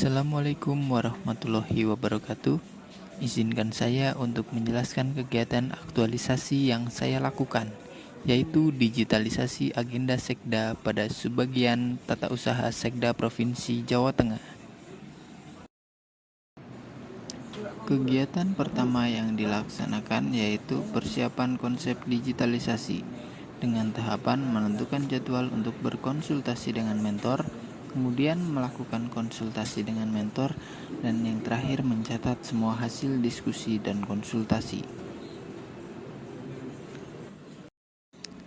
Assalamualaikum warahmatullahi wabarakatuh. Izinkan saya untuk menjelaskan kegiatan aktualisasi yang saya lakukan, yaitu digitalisasi agenda Sekda pada Subbagian Tata Usaha Sekda Provinsi Jawa Tengah. Kegiatan pertama yang dilaksanakan yaitu persiapan konsep digitalisasi dengan tahapan menentukan jadwal untuk berkonsultasi dengan mentor, kemudian melakukan konsultasi dengan mentor, dan yang terakhir mencatat semua hasil diskusi dan konsultasi.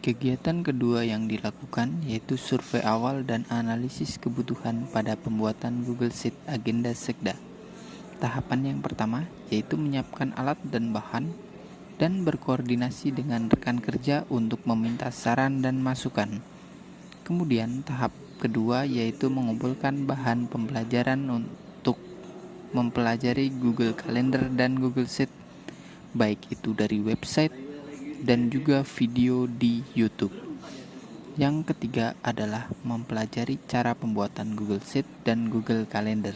Kegiatan kedua yang dilakukan yaitu survei awal dan analisis kebutuhan pada pembuatan Google Sheet Agenda Sekda. Tahapan yang pertama yaitu menyiapkan alat dan bahan dan berkoordinasi dengan rekan kerja untuk meminta saran dan masukan. Kemudian tahap kedua yaitu mengumpulkan bahan pembelajaran untuk mempelajari Google Calendar dan Google Sheet, baik itu dari website dan juga video di YouTube. Yang ketiga adalah mempelajari cara pembuatan Google Sheet dan Google Calendar.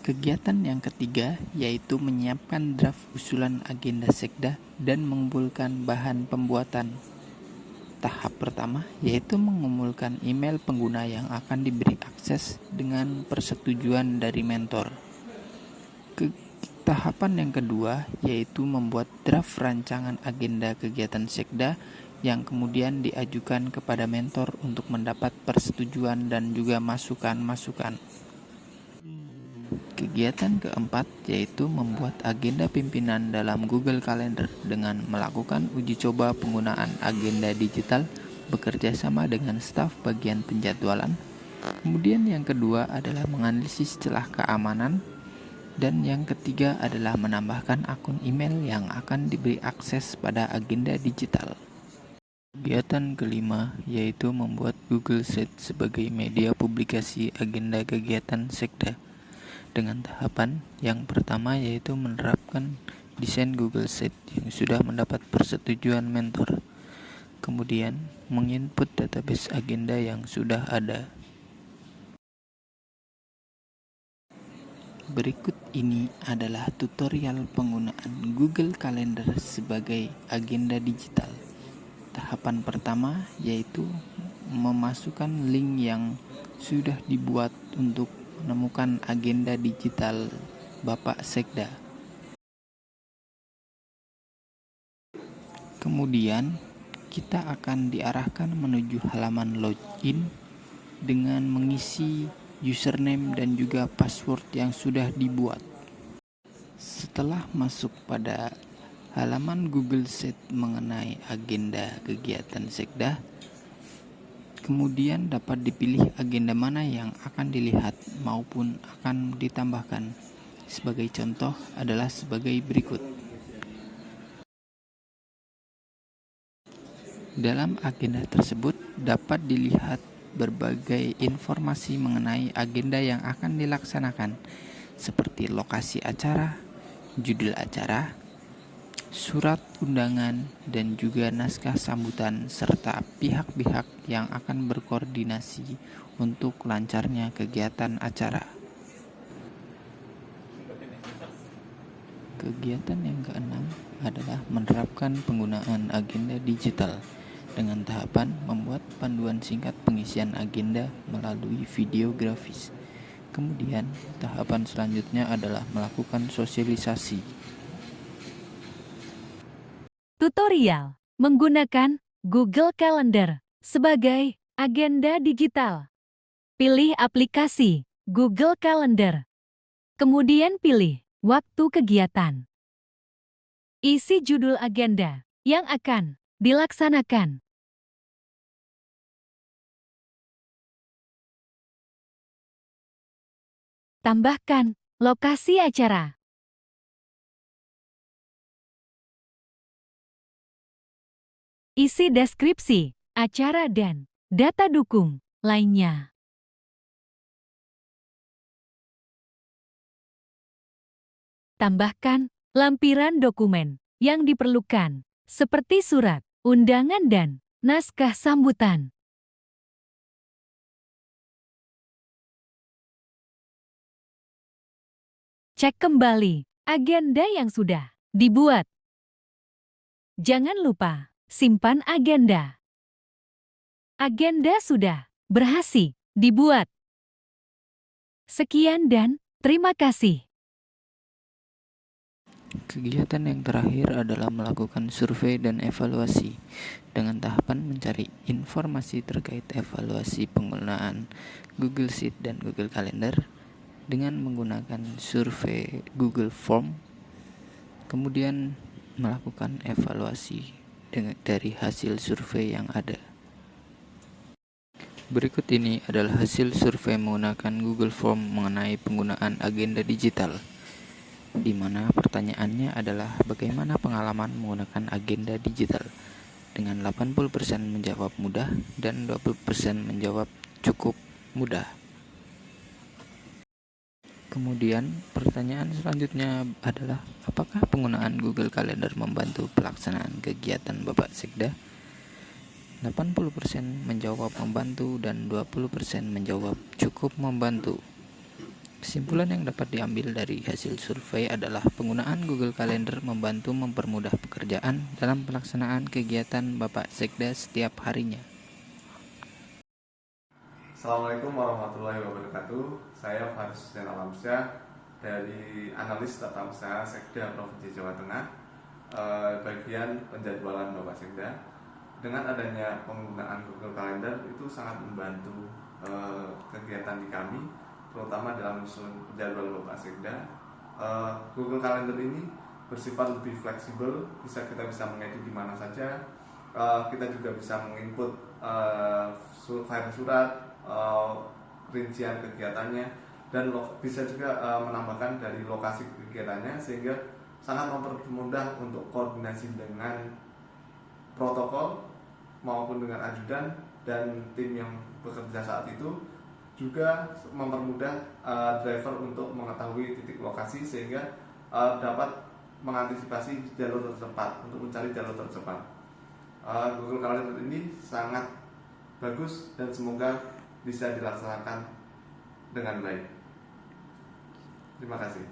Kegiatan yang ketiga yaitu menyiapkan draft usulan agenda Sekda dan mengumpulkan bahan pembuatan. Tahap pertama yaitu mengumpulkan email pengguna yang akan diberi akses dengan persetujuan dari mentor. Tahapan yang kedua yaitu membuat draft rancangan agenda kegiatan Sekda yang kemudian diajukan kepada mentor untuk mendapat persetujuan dan juga masukan-masukan. Kegiatan keempat yaitu membuat agenda pimpinan dalam Google Calendar dengan melakukan uji coba penggunaan agenda digital bekerja sama dengan staf bagian penjadwalan. Kemudian yang kedua adalah menganalisis celah keamanan, dan yang ketiga adalah menambahkan akun email yang akan diberi akses pada agenda digital. Kegiatan kelima yaitu membuat Google Sheet sebagai media publikasi agenda kegiatan Sekda dengan tahapan yang pertama yaitu menerapkan desain Google Sheet yang sudah mendapat persetujuan mentor. Kemudian menginput database agenda yang sudah ada. Berikut ini adalah tutorial penggunaan Google Calendar sebagai agenda digital. Tahapan pertama yaitu memasukkan link yang sudah dibuat untuk menemukan agenda digital Bapak Sekda. Kemudian kita akan diarahkan menuju halaman login dengan mengisi username dan juga password yang sudah dibuat. Setelah masuk pada halaman Google Sheet mengenai agenda kegiatan Sekda, kemudian dapat dipilih agenda mana yang akan dilihat maupun akan ditambahkan. Sebagai contoh adalah sebagai berikut. Dalam agenda tersebut dapat dilihat berbagai informasi mengenai agenda yang akan dilaksanakan, seperti lokasi acara, judul acara, surat undangan, dan juga naskah sambutan serta pihak-pihak yang akan berkoordinasi untuk lancarnya kegiatan acara. Kegiatan yang keenam adalah menerapkan penggunaan agenda digital dengan tahapan membuat panduan singkat pengisian agenda melalui video grafis. Kemudian, tahapan selanjutnya adalah melakukan sosialisasi. Tutorial menggunakan Google Calendar sebagai agenda digital. Pilih aplikasi Google Calendar. Kemudian pilih waktu kegiatan. Isi judul agenda yang akan dilaksanakan. Tambahkan lokasi acara. Isi deskripsi acara dan data dukung lainnya. Tambahkan lampiran dokumen yang diperlukan, seperti surat, undangan, dan naskah sambutan. Cek kembali agenda yang sudah dibuat. Jangan lupa simpan agenda. Agenda sudah berhasil dibuat. Sekian dan terima kasih. Kegiatan yang terakhir adalah melakukan survei dan evaluasi dengan tahapan mencari informasi terkait evaluasi penggunaan Google Sheet dan Google Calendar dengan menggunakan survei Google Form, kemudian melakukan evaluasi dari hasil survei yang ada. Berikut ini adalah hasil survei menggunakan Google Form mengenai penggunaan agenda digital, di mana pertanyaannya adalah bagaimana pengalaman menggunakan agenda digital, dengan 80% menjawab mudah dan 20% menjawab cukup mudah. Kemudian pertanyaan selanjutnya adalah apakah penggunaan Google Calendar membantu pelaksanaan kegiatan Bapak Sekda? 80% menjawab membantu dan 20% menjawab cukup membantu. Kesimpulan yang dapat diambil dari hasil survei adalah penggunaan Google Calendar membantu mempermudah pekerjaan dalam pelaksanaan kegiatan Bapak Sekda setiap harinya. Assalamualaikum warahmatullahi wabarakatuh. Saya Faris Hussein Alamsyah dari Analis Tata Usaha Sekda Provinsi Jawa Tengah, bagian penjadwalan Bapak Sekda. Dengan adanya penggunaan Google Calendar itu sangat membantu kegiatan di kami, terutama dalam menyusun jadwal Bapak Sekda. Google Calendar ini bersifat lebih fleksibel, kita bisa mengedit di mana saja. Kita juga bisa menginput file surat, rincian kegiatannya, dan bisa juga menambahkan dari lokasi kegiatannya, sehingga sangat mempermudah untuk koordinasi dengan protokol maupun dengan ajudan dan tim yang bekerja saat itu. Juga mempermudah driver untuk mengetahui titik lokasi, sehingga dapat mengantisipasi jalur tercepat untuk mencari jalur tercepat. Google Calendar ini sangat bagus dan semoga bisa dilaksanakan dengan baik. Terima kasih.